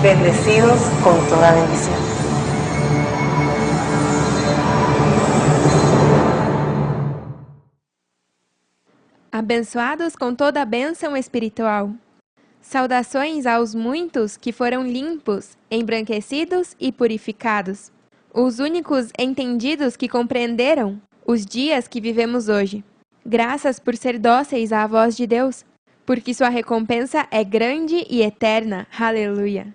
bendecidos con toda bendición. Abençoados com toda a bênção espiritual. Saudações aos muitos que foram limpos, embranquecidos e purificados. Os únicos entendidos que compreenderam os dias que vivemos hoje. Graças por ser dóceis à voz de Deus, porque sua recompensa é grande e eterna. Aleluia!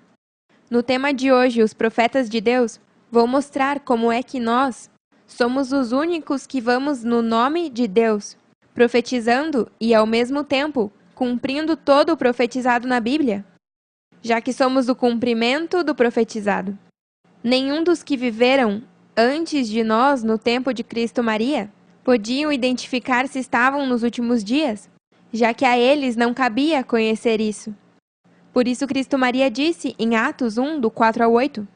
No tema de hoje, os profetas de Deus, vou mostrar como é que nós somos os únicos que vamos no nome de Deus, profetizando e, ao mesmo tempo, cumprindo todo o profetizado na Bíblia, já que somos o cumprimento do profetizado. Nenhum dos que viveram antes de nós no tempo de Cristo Maria podiam identificar se estavam nos últimos dias, já que a eles não cabia conhecer isso. Por isso Cristo Maria disse em Atos 1, do 4 ao 8,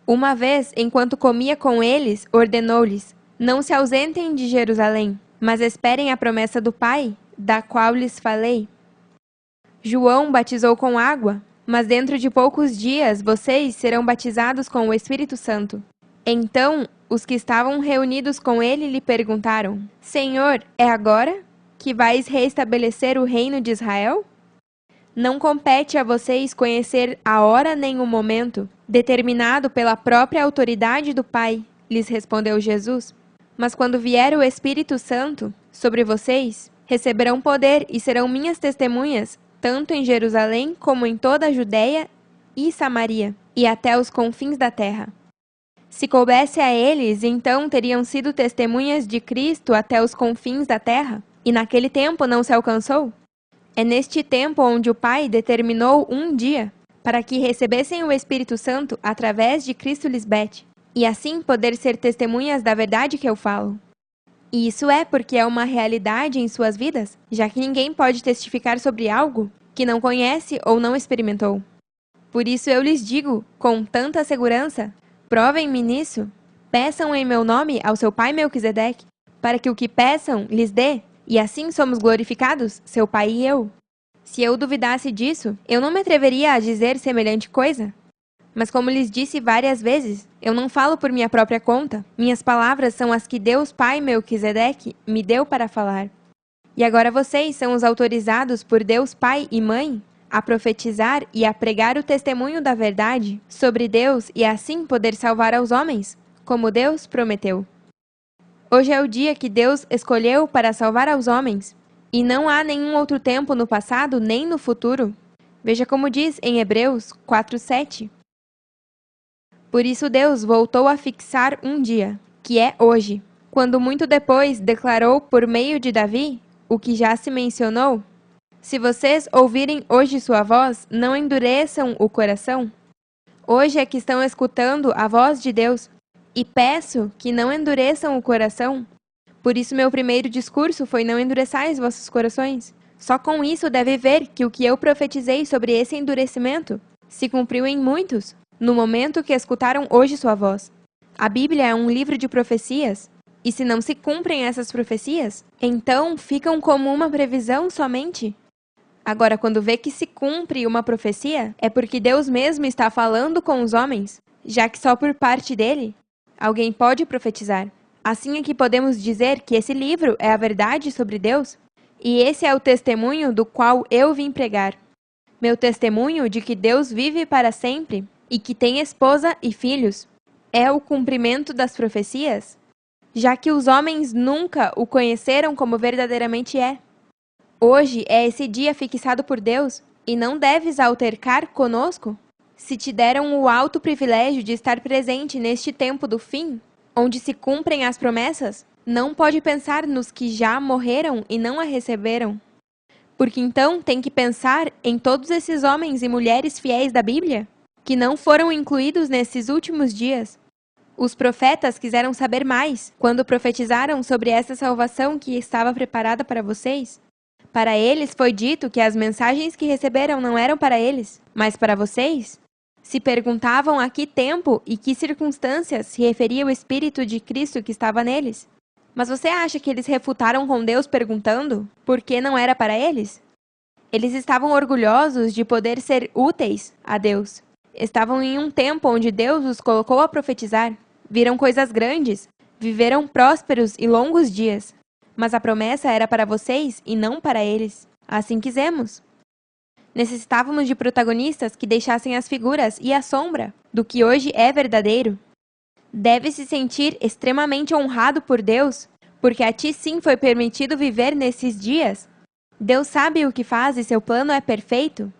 uma vez, enquanto comia com eles, ordenou-lhes, não se ausentem de Jerusalém, mas esperem a promessa do Pai, da qual lhes falei. João batizou com água, mas dentro de poucos dias vocês serão batizados com o Espírito Santo. Então, os que estavam reunidos com ele lhe perguntaram, Senhor, é agora que vais reestabelecer o reino de Israel? Não compete a vocês conhecer a hora nem o momento, determinado pela própria autoridade do Pai, lhes respondeu Jesus. Mas quando vier o Espírito Santo sobre vocês, receberão poder e serão minhas testemunhas, tanto em Jerusalém como em toda a Judeia e Samaria, e até os confins da terra. Se coubesse a eles, então teriam sido testemunhas de Cristo até os confins da terra, e naquele tempo não se alcançou? É neste tempo onde o Pai determinou um dia para que recebessem o Espírito Santo através de Cristo Lisbete, e assim poder ser testemunhas da verdade que eu falo. E isso é porque é uma realidade em suas vidas, já que ninguém pode testificar sobre algo que não conhece ou não experimentou. Por isso eu lhes digo, com tanta segurança, provem-me nisso, peçam em meu nome ao seu pai Melquisedeque, para que o que peçam lhes dê, e assim somos glorificados, seu pai e eu. Se eu duvidasse disso, eu não me atreveria a dizer semelhante coisa. Mas como lhes disse várias vezes, eu não falo por minha própria conta. Minhas palavras são as que Deus Pai Melquisedeque me deu para falar. E agora vocês são os autorizados por Deus Pai e Mãe a profetizar e a pregar o testemunho da verdade sobre Deus e assim poder salvar aos homens, como Deus prometeu. Hoje é o dia que Deus escolheu para salvar aos homens, e não há nenhum outro tempo no passado nem no futuro. Veja como diz em Hebreus 4:7. Por isso Deus voltou a fixar um dia, que é hoje, quando muito depois declarou por meio de Davi o que já se mencionou. Se vocês ouvirem hoje sua voz, não endureçam o coração. Hoje é que estão escutando a voz de Deus, e peço que não endureçam o coração. Por isso meu primeiro discurso foi não endureçais vossos corações. Só com isso deve ver que o que eu profetizei sobre esse endurecimento se cumpriu em muitos, no momento que escutaram hoje sua voz. A Bíblia é um livro de profecias, e se não se cumprem essas profecias, então ficam como uma previsão somente. Agora, quando vê que se cumpre uma profecia, é porque Deus mesmo está falando com os homens, já que só por parte dele alguém pode profetizar. Assim é que podemos dizer que esse livro é a verdade sobre Deus, e esse é o testemunho do qual eu vim pregar. Meu testemunho de que Deus vive para sempre e que tem esposa e filhos é o cumprimento das profecias, já que os homens nunca o conheceram como verdadeiramente é. Hoje é esse dia fixado por Deus, e não deves altercar conosco? Se te deram o alto privilégio de estar presente neste tempo do fim, onde se cumprem as promessas, não pode pensar nos que já morreram e não a receberam. Porque então tem que pensar em todos esses homens e mulheres fiéis da Bíblia, que não foram incluídos nesses últimos dias. Os profetas quiseram saber mais, quando profetizaram sobre essa salvação que estava preparada para vocês. Para eles foi dito que as mensagens que receberam não eram para eles, mas para vocês. Se perguntavam a que tempo e que circunstâncias se referia o Espírito de Cristo que estava neles. Mas você acha que eles refutaram com Deus perguntando por que não era para eles? Eles estavam orgulhosos de poder ser úteis a Deus. Estavam em um tempo onde Deus os colocou a profetizar. Viram coisas grandes, viveram prósperos e longos dias. Mas a promessa era para vocês e não para eles. Assim quisemos. Necessitávamos de protagonistas que deixassem as figuras e a sombra do que hoje é verdadeiro. Deve se sentir extremamente honrado por Deus, porque a ti sim foi permitido viver nesses dias. Deus sabe o que faz e seu plano é perfeito?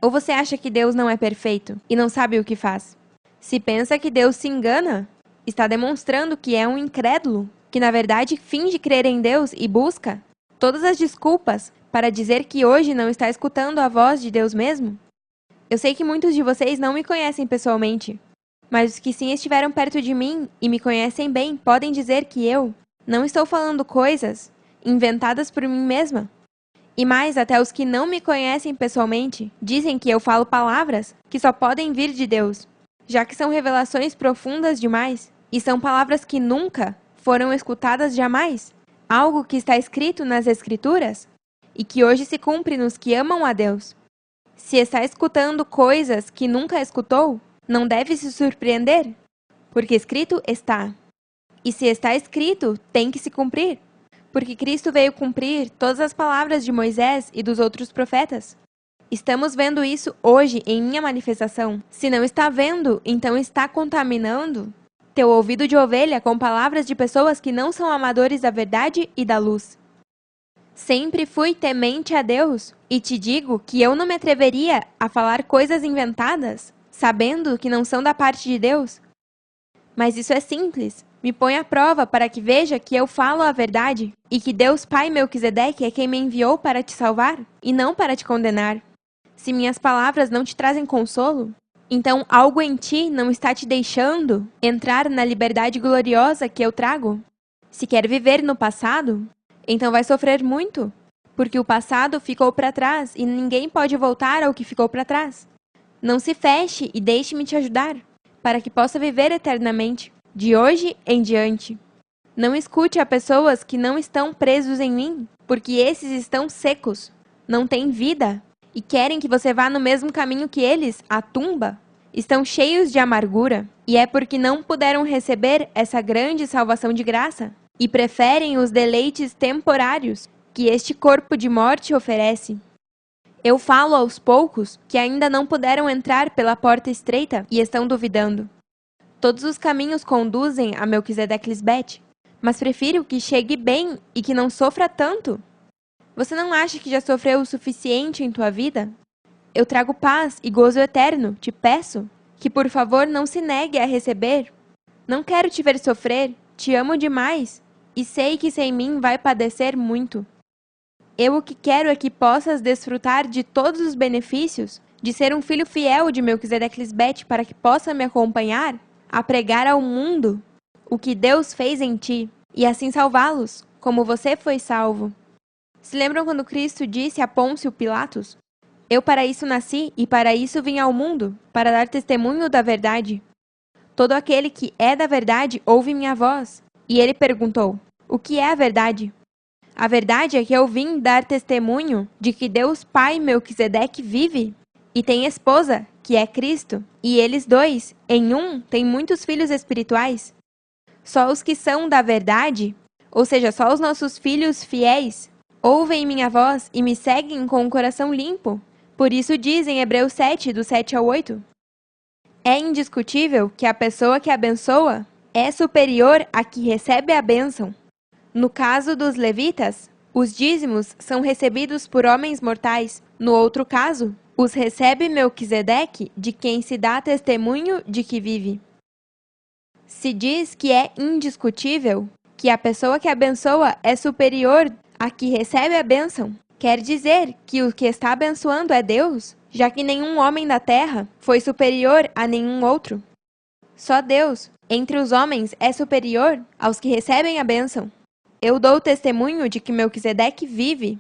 Ou você acha que Deus não é perfeito e não sabe o que faz? Se pensa que Deus se engana, está demonstrando que é um incrédulo, que na verdade finge crer em Deus e busca todas as desculpas para dizer que hoje não está escutando a voz de Deus mesmo. Eu sei que muitos de vocês não me conhecem pessoalmente, mas os que sim estiveram perto de mim e me conhecem bem podem dizer que eu não estou falando coisas inventadas por mim mesma. E mais, até os que não me conhecem pessoalmente dizem que eu falo palavras que só podem vir de Deus, já que são revelações profundas demais e são palavras que nunca foram escutadas jamais, algo que está escrito nas Escrituras e que hoje se cumpre nos que amam a Deus. Se está escutando coisas que nunca escutou, não deve se surpreender, porque escrito está. E se está escrito, tem que se cumprir. Porque Cristo veio cumprir todas as palavras de Moisés e dos outros profetas. Estamos vendo isso hoje em minha manifestação. Se não está vendo, então está contaminando teu ouvido de ovelha com palavras de pessoas que não são amadores da verdade e da luz. Sempre fui temente a Deus, e te digo que eu não me atreveria a falar coisas inventadas, sabendo que não são da parte de Deus. Mas isso é simples. Me põe à prova para que veja que eu falo a verdade e que Deus Pai Melquisedeque é quem me enviou para te salvar e não para te condenar. Se minhas palavras não te trazem consolo, então algo em ti não está te deixando entrar na liberdade gloriosa que eu trago. Se quer viver no passado, então vai sofrer muito, porque o passado ficou para trás e ninguém pode voltar ao que ficou para trás. Não se feche e deixe-me te ajudar, para que possa viver eternamente, de hoje em diante. Não escute a pessoas que não estão presos em mim, porque esses estão secos, não têm vida, e querem que você vá no mesmo caminho que eles, a tumba. Estão cheios de amargura, e é porque não puderam receber essa grande salvação de graça, e preferem os deleites temporários que este corpo de morte oferece. Eu falo aos poucos que ainda não puderam entrar pela porta estreita e estão duvidando. Todos os caminhos conduzem a Melquisedeque Lisbete, mas prefiro que chegue bem e que não sofra tanto. Você não acha que já sofreu o suficiente em tua vida? Eu trago paz e gozo eterno, te peço, que por favor não se negue a receber. Não quero te ver sofrer, te amo demais, e sei que sem mim vai padecer muito. Eu o que quero é que possas desfrutar de todos os benefícios de ser um filho fiel de Melquisedeque Lisbete para que possa me acompanhar a pregar ao mundo o que Deus fez em ti, e assim salvá-los, como você foi salvo. Se lembram quando Cristo disse a Pôncio Pilatos: Eu para isso nasci e para isso vim ao mundo, para dar testemunho da verdade. Todo aquele que é da verdade ouve minha voz. E ele perguntou: O que é a verdade? A verdade é que eu vim dar testemunho de que Deus Pai Melquisedeque vive e tem esposa, que é Cristo, e eles dois, em um, têm muitos filhos espirituais. Só os que são da verdade, ou seja, só os nossos filhos fiéis, ouvem minha voz e me seguem com o coração limpo. Por isso diz em Hebreus 7, do 7 ao 8. É indiscutível que a pessoa que abençoa é superior à que recebe a bênção. No caso dos levitas, os dízimos são recebidos por homens mortais. No outro caso, os recebe Melquisedeque, de quem se dá testemunho de que vive. Se diz que é indiscutível que a pessoa que abençoa é superior à que recebe a bênção, quer dizer que o que está abençoando é Deus, já que nenhum homem da terra foi superior a nenhum outro. Só Deus, entre os homens, é superior aos que recebem a bênção. Eu dou testemunho de que Melquisedeque vive.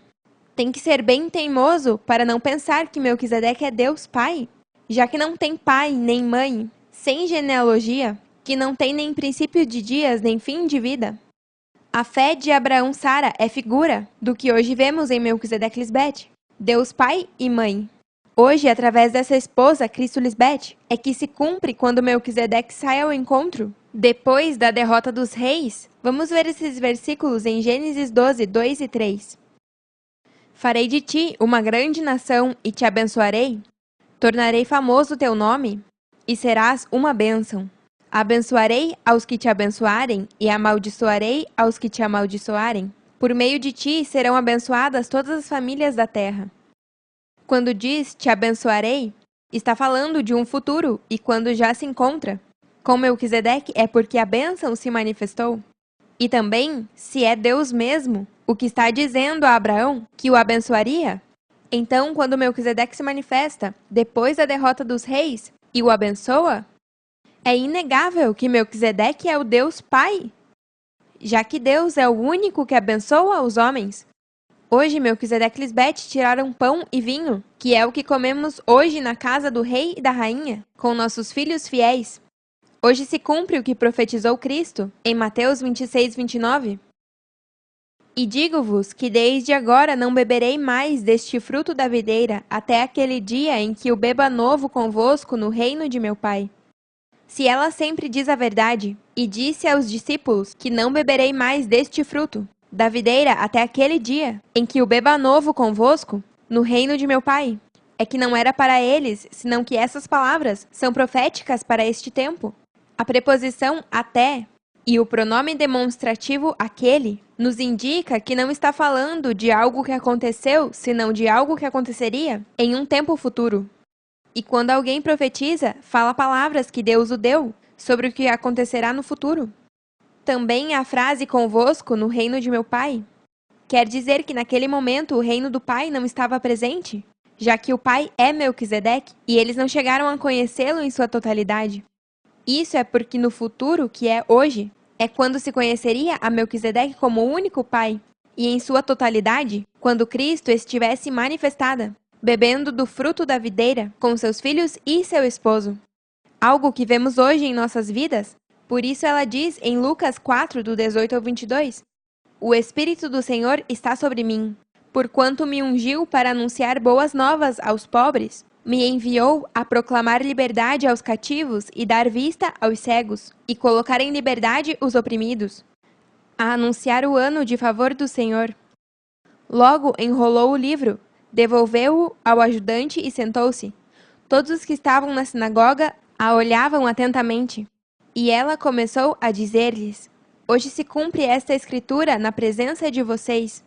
Tem que ser bem teimoso para não pensar que Melquisedeque é Deus Pai, já que não tem pai nem mãe, sem genealogia, que não tem nem princípio de dias nem fim de vida. A fé de Abraão-Sara é figura do que hoje vemos em Melquisedeque Lisbete, Deus Pai e Mãe. Hoje, através dessa esposa, Cristo Lisbeth, é que se cumpre quando Melquisedeque sai ao encontro. Depois da derrota dos reis, vamos ver esses versículos em Gênesis 12, 2 e 3. Farei de ti uma grande nação e te abençoarei. Tornarei famoso o teu nome e serás uma bênção. Abençoarei aos que te abençoarem e amaldiçoarei aos que te amaldiçoarem. Por meio de ti serão abençoadas todas as famílias da terra. Quando diz te abençoarei, está falando de um futuro e quando já se encontra. Com Melquisedeque é porque a bênção se manifestou. E também, se é Deus mesmo, o que está dizendo a Abraão que o abençoaria. Então, quando Melquisedeque se manifesta, depois da derrota dos reis, e o abençoa, é inegável que Melquisedeque é o Deus Pai, já que Deus é o único que abençoa os homens. Hoje, Melquisedeque e Lisbeth tiraram pão e vinho, que é o que comemos hoje na casa do rei e da rainha, com nossos filhos fiéis. Hoje se cumpre o que profetizou Cristo, em Mateus 26, 29. E digo-vos que desde agora não beberei mais deste fruto da videira, até aquele dia em que o beba novo convosco no reino de meu Pai. Se ela sempre diz a verdade, e disse aos discípulos que não beberei mais deste fruto da videira até aquele dia em que o beba novo convosco no reino de meu Pai, é que não era para eles, senão que essas palavras são proféticas para este tempo. A preposição até e o pronome demonstrativo aquele nos indica que não está falando de algo que aconteceu, senão de algo que aconteceria em um tempo futuro. E quando alguém profetiza, fala palavras que Deus o deu sobre o que acontecerá no futuro. Também a frase convosco no reino de meu Pai quer dizer que naquele momento o reino do Pai não estava presente, já que o Pai é Melquisedeque e eles não chegaram a conhecê-lo em sua totalidade. Isso é porque no futuro, que é hoje, é quando se conheceria a Melquisedeque como o único Pai, e em sua totalidade, quando Cristo estivesse manifestada, bebendo do fruto da videira com seus filhos e seu esposo. Algo que vemos hoje em nossas vidas. Por isso ela diz em Lucas 4, do 18 ao 22, o Espírito do Senhor está sobre mim, porquanto me ungiu para anunciar boas novas aos pobres, me enviou a proclamar liberdade aos cativos e dar vista aos cegos, e colocar em liberdade os oprimidos, a anunciar o ano de favor do Senhor. Logo enrolou o livro, devolveu-o ao ajudante e sentou-se. Todos os que estavam na sinagoga a olhavam atentamente. E ela começou a dizer-lhes: hoje se cumpre esta escritura na presença de vocês.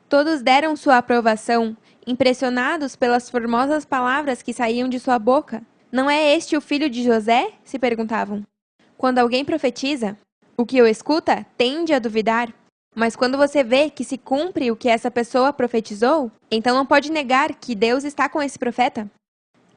Todos deram sua aprovação, impressionados pelas formosas palavras que saíam de sua boca. Não é este o filho de José? Se perguntavam. Quando alguém profetiza, o que o escuta tende a duvidar. Mas quando você vê que se cumpre o que essa pessoa profetizou, então não pode negar que Deus está com esse profeta.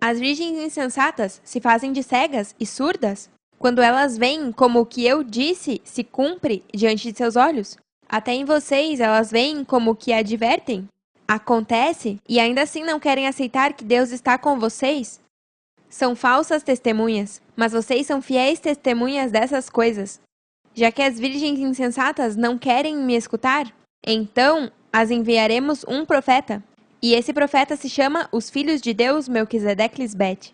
As virgens insensatas se fazem de cegas e surdas quando elas veem como o que eu disse se cumpre diante de seus olhos. Até em vocês elas veem como o que advertem acontece e ainda assim não querem aceitar que Deus está com vocês. São falsas testemunhas, mas vocês são fiéis testemunhas dessas coisas. Já que as virgens insensatas não querem me escutar, então as enviaremos um profeta. E esse profeta se chama os filhos de Deus Melquisedeque e Lisbeth.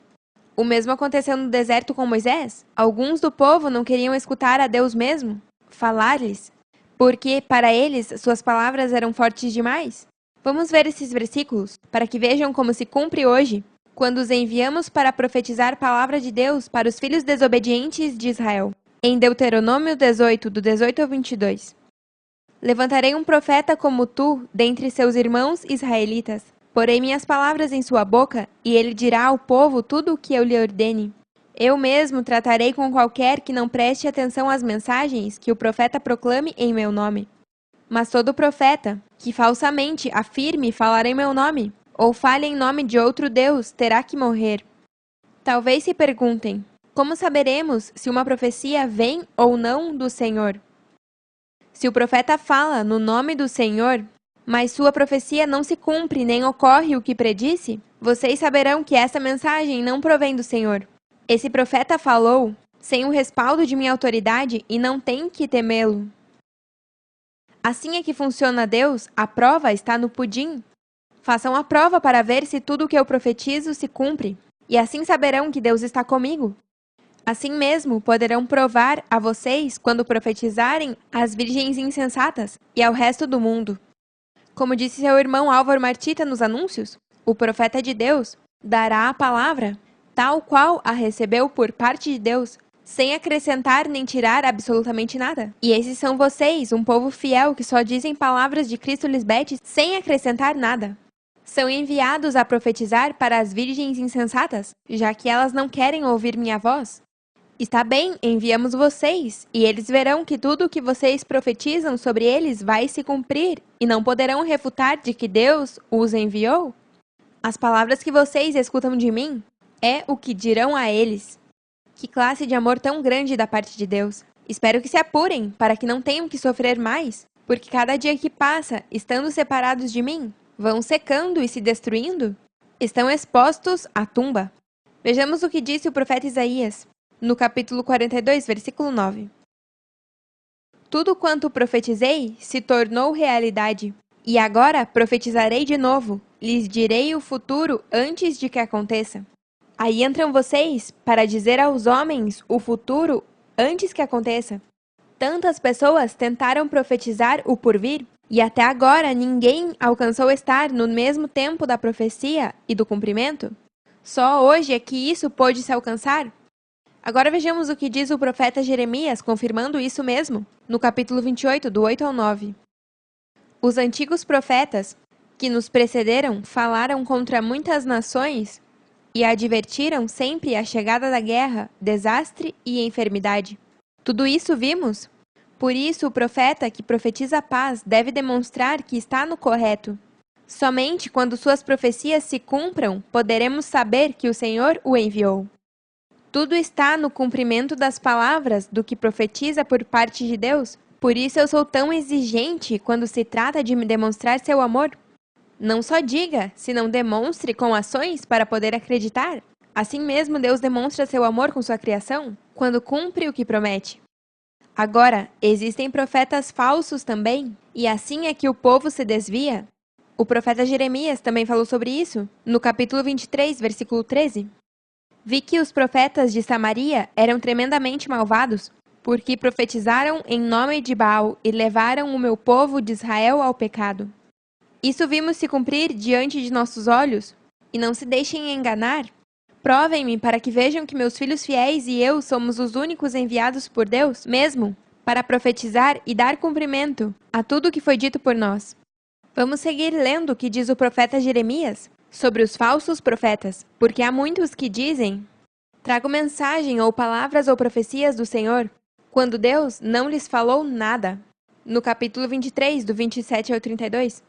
O mesmo aconteceu no deserto com Moisés. Alguns do povo não queriam escutar a Deus mesmo, falar-lhes, porque para eles suas palavras eram fortes demais. Vamos ver esses versículos para que vejam como se cumpre hoje, quando os enviamos para profetizar a palavra de Deus para os filhos desobedientes de Israel. Em Deuteronômio 18, do 18 ao 22. Levantarei um profeta como tu, dentre seus irmãos israelitas. Porei minhas palavras em sua boca, e ele dirá ao povo tudo o que eu lhe ordene. Eu mesmo tratarei com qualquer que não preste atenção às mensagens que o profeta proclame em meu nome. Mas todo profeta, que falsamente afirme falar em meu nome, ou fale em nome de outro Deus, terá que morrer. Talvez se perguntem, como saberemos se uma profecia vem ou não do Senhor? Se o profeta fala no nome do Senhor, mas sua profecia não se cumpre nem ocorre o que predisse, vocês saberão que essa mensagem não provém do Senhor. Esse profeta falou sem o respaldo de minha autoridade e não tem que temê-lo. Assim é que funciona Deus, a prova está no pudim. Façam a prova para ver se tudo o que eu profetizo se cumpre, e assim saberão que Deus está comigo. Assim mesmo, poderão provar a vocês quando profetizarem às virgens insensatas e ao resto do mundo. Como disse seu irmão Álvaro Martita nos anúncios, o profeta de Deus dará a palavra, tal qual a recebeu por parte de Deus, sem acrescentar nem tirar absolutamente nada. E esses são vocês, um povo fiel que só dizem palavras de Cristo Lisbete sem acrescentar nada. São enviados a profetizar para as virgens insensatas, já que elas não querem ouvir minha voz. Está bem, enviamos vocês, e eles verão que tudo o que vocês profetizam sobre eles vai se cumprir, e não poderão refutar de que Deus os enviou. As palavras que vocês escutam de mim é o que dirão a eles. Que classe de amor tão grande da parte de Deus! Espero que se apurem, para que não tenham que sofrer mais, porque cada dia que passa, estando separados de mim, vão secando e se destruindo, estão expostos à tumba. Vejamos o que disse o profeta Isaías, no capítulo 42, versículo 9. Tudo quanto profetizei se tornou realidade, e agora profetizarei de novo, lhes direi o futuro antes de que aconteça. Aí entram vocês para dizer aos homens o futuro antes que aconteça. Tantas pessoas tentaram profetizar o porvir, e até agora ninguém alcançou estar no mesmo tempo da profecia e do cumprimento. Só hoje é que isso pôde se alcançar. Agora vejamos o que diz o profeta Jeremias, confirmando isso mesmo, no capítulo 28, do 8 ao 9. Os antigos profetas, que nos precederam, falaram contra muitas nações e advertiram sempre a chegada da guerra, desastre e enfermidade. Tudo isso vimos. Por isso, o profeta que profetiza a paz deve demonstrar que está no correto. Somente quando suas profecias se cumpram, poderemos saber que o Senhor o enviou. Tudo está no cumprimento das palavras do que profetiza por parte de Deus. Por isso eu sou tão exigente quando se trata de me demonstrar seu amor. Não só diga, senão demonstre com ações para poder acreditar. Assim mesmo Deus demonstra seu amor com sua criação, quando cumpre o que promete. Agora, existem profetas falsos também, e assim é que o povo se desvia. O profeta Jeremias também falou sobre isso, no capítulo 23, versículo 13. Vi que os profetas de Samaria eram tremendamente malvados, porque profetizaram em nome de Baal e levaram o meu povo de Israel ao pecado. Isso vimos se cumprir diante de nossos olhos, e não se deixem enganar. Provem-me para que vejam que meus filhos fiéis e eu somos os únicos enviados por Deus mesmo, para profetizar e dar cumprimento a tudo o que foi dito por nós. Vamos seguir lendo o que diz o profeta Jeremias sobre os falsos profetas, porque há muitos que dizem: trago mensagem ou palavras ou profecias do Senhor, quando Deus não lhes falou nada. No capítulo 23, do 27 ao 32.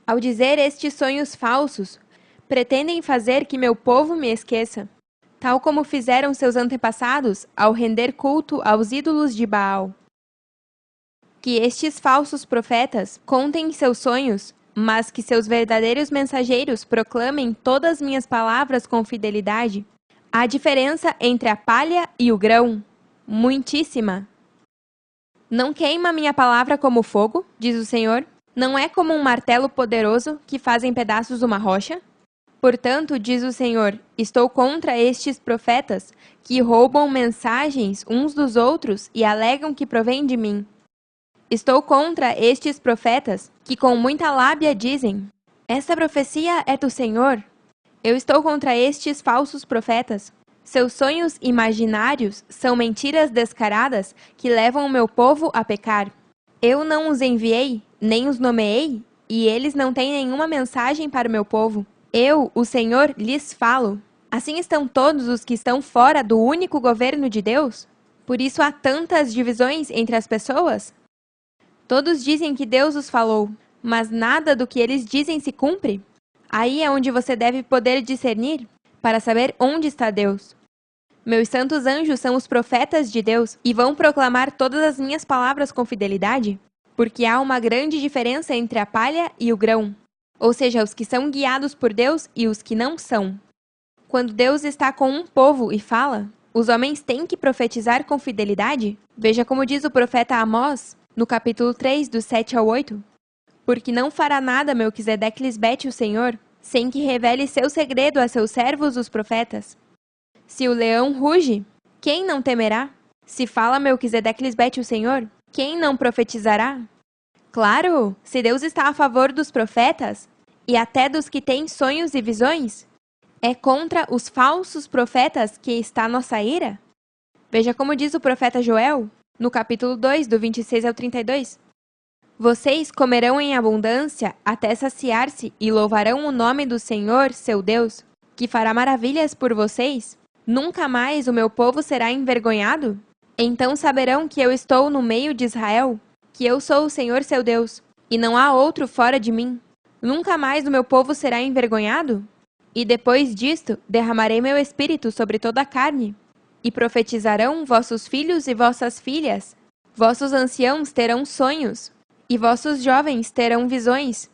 Ao dizer estes sonhos falsos, pretendem fazer que meu povo me esqueça, tal como fizeram seus antepassados ao render culto aos ídolos de Baal. Que estes falsos profetas contem seus sonhos, mas que seus verdadeiros mensageiros proclamem todas minhas palavras com fidelidade. Há diferença entre a palha e o grão, muitíssima. Não queima minha palavra como fogo, diz o Senhor. Não é como um martelo poderoso que faz em pedaços uma rocha? Portanto, diz o Senhor, estou contra estes profetas que roubam mensagens uns dos outros e alegam que provém de mim. Estou contra estes profetas que com muita lábia dizem: esta profecia é do Senhor. Eu estou contra estes falsos profetas. Seus sonhos imaginários são mentiras descaradas que levam o meu povo a pecar. Eu não os enviei, nem os nomeei, e eles não têm nenhuma mensagem para o meu povo. Eu, o Senhor, lhes falo. Assim estão todos os que estão fora do único governo de Deus? Por isso há tantas divisões entre as pessoas? Todos dizem que Deus os falou, mas nada do que eles dizem se cumpre. Aí é onde você deve poder discernir, para saber onde está Deus. Meus santos anjos são os profetas de Deus e vão proclamar todas as minhas palavras com fidelidade, porque há uma grande diferença entre a palha e o grão, ou seja, os que são guiados por Deus e os que não são. Quando Deus está com um povo e fala, os homens têm que profetizar com fidelidade? Veja como diz o profeta Amós, no capítulo 3, do 7 ao 8. Porque não fará nada Melquisedeque-Lisbete, o Senhor, sem que revele seu segredo a seus servos, os profetas. Se o leão ruge, quem não temerá? Se fala Melquisedeque-Lisbete, o Senhor, quem não profetizará? Claro, se Deus está a favor dos profetas, e até dos que têm sonhos e visões, é contra os falsos profetas que está nossa ira? Veja como diz o profeta Joel, no capítulo 2, do 26 ao 32. Vocês comerão em abundância até saciar-se e louvarão o nome do Senhor, seu Deus, que fará maravilhas por vocês. Nunca mais o meu povo será envergonhado? Então saberão que eu estou no meio de Israel, que eu sou o Senhor, seu Deus, e não há outro fora de mim. Nunca mais o meu povo será envergonhado? E depois disto, derramarei meu espírito sobre toda a carne. E profetizarão vossos filhos e vossas filhas. Vossos anciãos terão sonhos, e vossos jovens terão visões.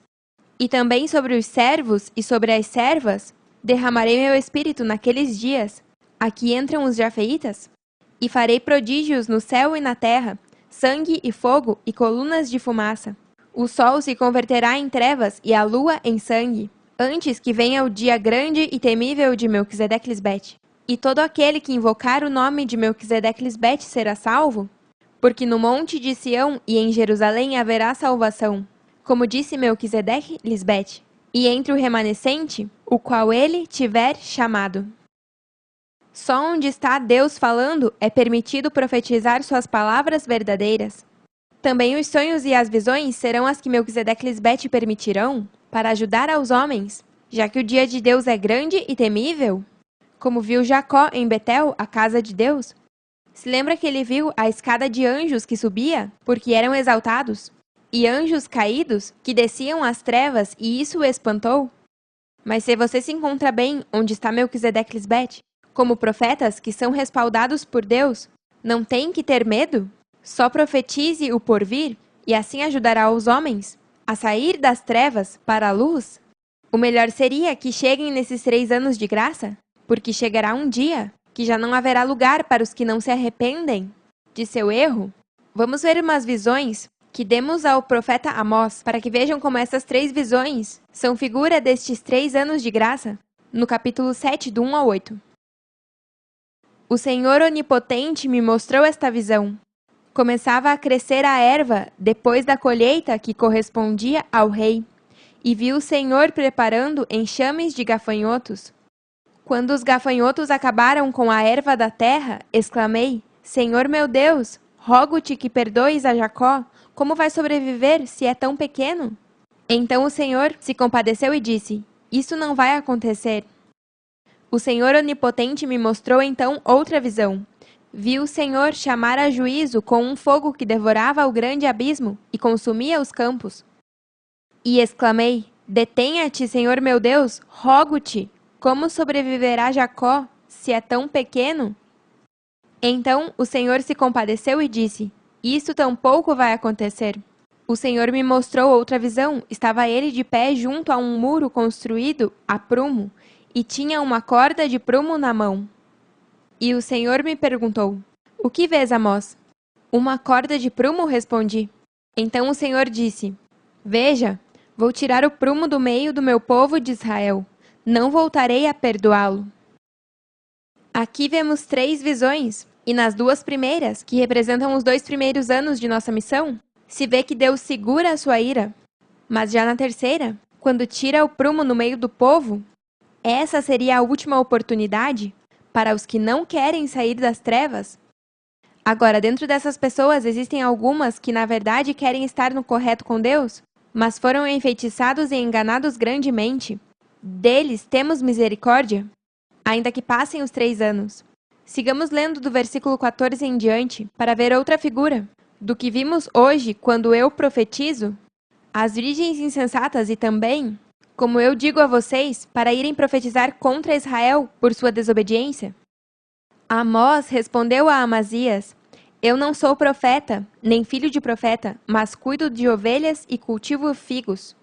E também sobre os servos e sobre as servas, derramarei meu espírito naqueles dias. Aqui entram os jafeitas. E farei prodígios no céu e na terra, sangue e fogo e colunas de fumaça. O sol se converterá em trevas e a lua em sangue, antes que venha o dia grande e temível de Melquisedeque-Lisbete. E todo aquele que invocar o nome de Melquisedeque-Lisbete será salvo? Porque no monte de Sião e em Jerusalém haverá salvação, como disse Melquisedeque-Lisbete, e entre o remanescente, o qual ele tiver chamado. Só onde está Deus falando é permitido profetizar suas palavras verdadeiras. Também os sonhos e as visões serão as que Melquisedeque-Lisbete permitirão, para ajudar aos homens, já que o dia de Deus é grande e temível. Como viu Jacó em Betel, a casa de Deus? Se lembra que ele viu a escada de anjos que subia, porque eram exaltados, e anjos caídos que desciam às trevas, e isso o espantou? Mas se você se encontra bem onde está Melquisedeque-Lisbete, como profetas que são respaldados por Deus, não tem que ter medo? Só profetize o porvir, e assim ajudará os homens a sair das trevas para a luz. O melhor seria que cheguem nesses 3 anos de graça, porque chegará um dia que já não haverá lugar para os que não se arrependem de seu erro. Vamos ver umas visões que demos ao profeta Amós, para que vejam como essas 3 visões são figura destes 3 anos de graça, no capítulo 7, do 1 ao 8. O Senhor Onipotente me mostrou esta visão. Começava a crescer a erva depois da colheita que correspondia ao rei, e vi o Senhor preparando enxames de gafanhotos. Quando os gafanhotos acabaram com a erva da terra, exclamei: Senhor meu Deus, rogo-te que perdoes a Jacó, como vai sobreviver se é tão pequeno? Então o Senhor se compadeceu e disse: Isso não vai acontecer. O Senhor Onipotente me mostrou então outra visão. Vi o Senhor chamar a juízo com um fogo que devorava o grande abismo e consumia os campos. E exclamei: Detenha-te, Senhor meu Deus, rogo-te, como sobreviverá Jacó, se é tão pequeno? Então o Senhor se compadeceu e disse: Isso tampouco vai acontecer. O Senhor me mostrou outra visão. Estava ele de pé junto a um muro construído a prumo, e tinha uma corda de prumo na mão. E o Senhor me perguntou: O que vês, Amós? Uma corda de prumo, respondi. Então o Senhor disse: Veja, vou tirar o prumo do meio do meu povo de Israel. Não voltarei a perdoá-lo. Aqui vemos 3 visões, e nas 2 primeiras, que representam os 2 primeiros anos de nossa missão, se vê que Deus segura a sua ira. Mas já na terceira, quando tira o prumo no meio do povo, essa seria a última oportunidade para os que não querem sair das trevas. Agora, dentro dessas pessoas existem algumas que na verdade querem estar no correto com Deus, mas foram enfeitiçados e enganados grandemente. Deles temos misericórdia, ainda que passem os 3 anos. Sigamos lendo do versículo 14 em diante, para ver outra figura do que vimos hoje quando eu profetizo. As virgens insensatas e também, como eu digo a vocês, para irem profetizar contra Israel por sua desobediência. Amós respondeu a Amazias: Eu não sou profeta, nem filho de profeta, mas cuido de ovelhas e cultivo figos.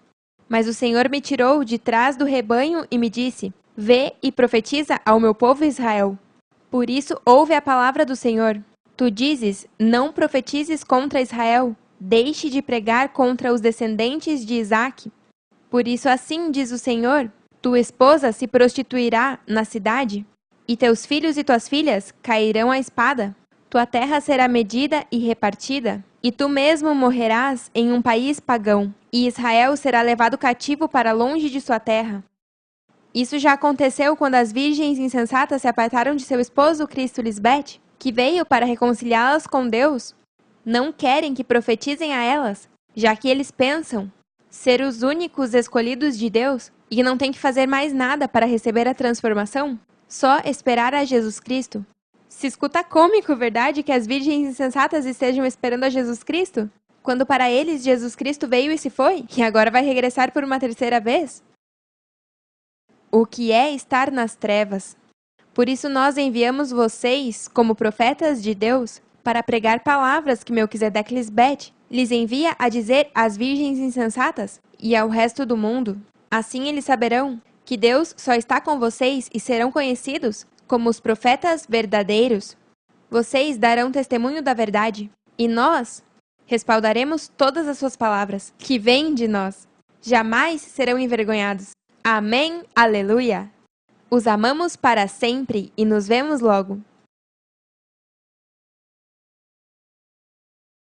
Mas o Senhor me tirou de trás do rebanho e me disse: Vê e profetiza ao meu povo Israel. Por isso ouve a palavra do Senhor. Tu dizes: Não profetizes contra Israel, deixe de pregar contra os descendentes de Isaque. Por isso assim diz o Senhor, tua esposa se prostituirá na cidade, e teus filhos e tuas filhas cairão à espada. Tua terra será medida e repartida, e tu mesmo morrerás em um país pagão, e Israel será levado cativo para longe de sua terra. Isso já aconteceu quando as virgens insensatas se apartaram de seu esposo Cristo Lisbete, que veio para reconciliá-las com Deus. Não querem que profetizem a elas, já que eles pensam ser os únicos escolhidos de Deus e que não têm que fazer mais nada para receber a transformação, só esperar a Jesus Cristo. Se escuta cômico, verdade, que as virgens insensatas estejam esperando a Jesus Cristo? Quando para eles Jesus Cristo veio e se foi, e agora vai regressar por uma terceira vez? O que é estar nas trevas? Por isso nós enviamos vocês, como profetas de Deus, para pregar palavras que Melquisedeque Lisbete lhes envia a dizer às virgens insensatas e ao resto do mundo. Assim eles saberão que Deus só está com vocês e serão conhecidos como os profetas verdadeiros. Vocês darão testemunho da verdade, e nós respaldaremos todas as suas palavras, que vêm de nós. Jamais serão envergonhados. Amém, aleluia! Os amamos para sempre e nos vemos logo.